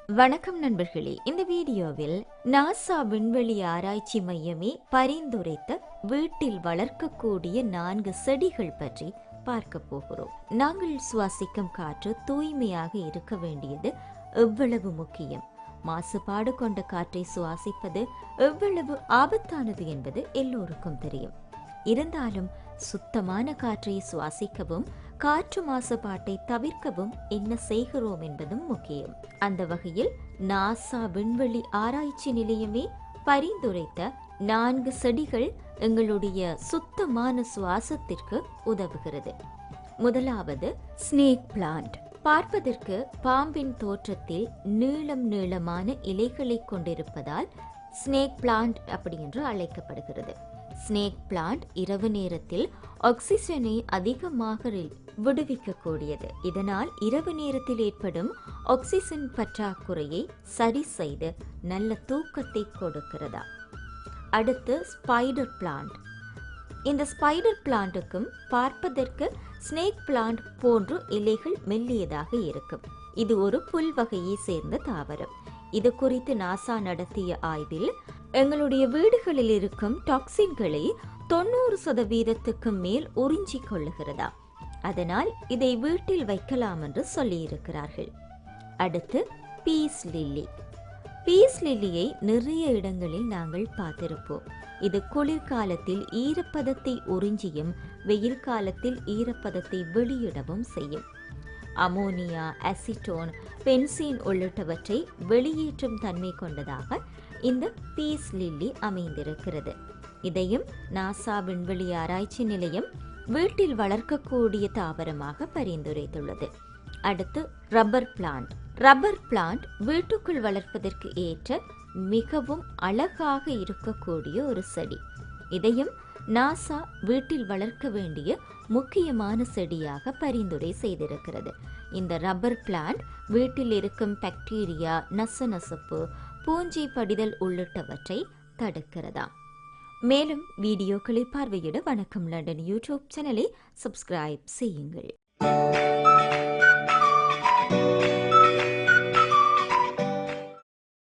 வணக்கம் நண்பர்களே. இந்த வீடியோவில் நாசா விண்வெளி ஆராய்ச்சி மையமே பரிந்துரைத்த வீட்டில் வளர்க்கக்கூடிய 4 செடிகள் பற்றி பார்க்க போகிறோம். நாங்கள் சுவாசிக்கும் காற்று தூய்மையாக இருக்க வேண்டியது எவ்வளவு முக்கியம், மாசுபாடு கொண்ட காற்றை சுவாசிப்பது எவ்வளவு ஆபத்தானது என்பது எல்லோருக்கும் தெரியும். இருந்தாலும் சுத்தமான காற்றை சுவாசிக்கவும் காற்று மாசுபாட்டை தவிர்க்கவும் என்ன செய்கிறோம் என்பதும் முக்கியம். அந்த வகையில் நாசா விண்வெளி ஆராய்ச்சி நிலையமே பரிந்துரைத்த 4 செடிகள் எங்களுடைய சுத்தமான சுவாசத்திற்கு உதவுகிறது. முதலாவது ஸ்னேக் பிளான்ட். பார்ப்பதற்கு பாம்பின் தோற்றத்தில் நீளமான இலைகளை கொண்டிருப்பதால் ஸ்னேக் பிளான்ட் அப்படி என்று அழைக்கப்படுகிறது. ஸ்னேக் பிளான்ட் இரவு நேரத்தில் ஆக்சிஜனை அதிகமாக விடுவிக்கக்கூடியது. இதனால் இரவு நேரத்தில் ஏற்படும் ஆக்சிஜன் பற்றாக்குறையை சரி செய்து நல்ல தூக்கத்தை கொடுக்கிறதா. அடுத்து ஸ்பைடர் பிளான்ட். இந்த ஸ்பைடர் பிளான்ட்டுக்கும் பார்ப்பதற்கு ஸ்னேக் பிளான்ட் போன்று இலைகள் மெல்லியதாக இருக்கும். இது ஒரு புல் வகையை சேர்ந்த தாவரம். இது குறித்து நாசா நடத்திய ஆய்வில் எங்களுடைய வீடுகளில் இருக்கும் டாக்சின்களை 90% மேல் உறிஞ்சிக் கொள்ளுகிறதா. அதனால் இதை வீட்டில் வைக்கலாம் என்று சொல்லியிருக்கிறார்கள். அடுத்து பீஸ் லில்லி. பீஸ் லில்லியை நிறைய இடங்களில் நாங்கள் பார்த்திருப்போம். இது குளிர்காலத்தில் ஈரப்பதத்தை உறிஞ்சியும் வெயில் காலத்தில் ஈரப்பதத்தை வெளியிடவும் செய்யும். அமோனியா, அசிட்டோன், பென்சீன் உள்ளிட்டவற்றை வெளியேற்றும் தன்மை கொண்டதாக இந்த பீஸ் லில்லி அமைந்திருக்கிறது. இதையும் நாசா விண்வெளி ஆராய்ச்சி நிலையம் வீட்டில் வளர்க்கக்கூடிய தாவரமாக பரிந்துரைத்துள்ளது. அடுத்து ரப்பர் பிளான்ட். ரப்பர் பிளான்ட் வீட்டுக்குள் வளர்ப்பதற்கு ஏற்ற மிகவும் அழகாக இருக்கக்கூடிய ஒரு செடி. இதையும் நாசா வீட்டில் வளர்க்க வேண்டிய முக்கியமான செடியாக பரிந்துரை செய்திருக்கிறது. இந்த ரப்பர் பிளான்ட் வீட்டில் இருக்கும் பாக்டீரியா, நசநசப்பு, பூஞ்சை படிதல் உள்ளிட்டவற்றை தடுக்கிறதா. மேலும் வீடியோக்களை பார்வையிட வணக்கம் லண்டன் யூடியூப் சேனலை சப்ஸ்கிரைப் செய்யுங்கள்.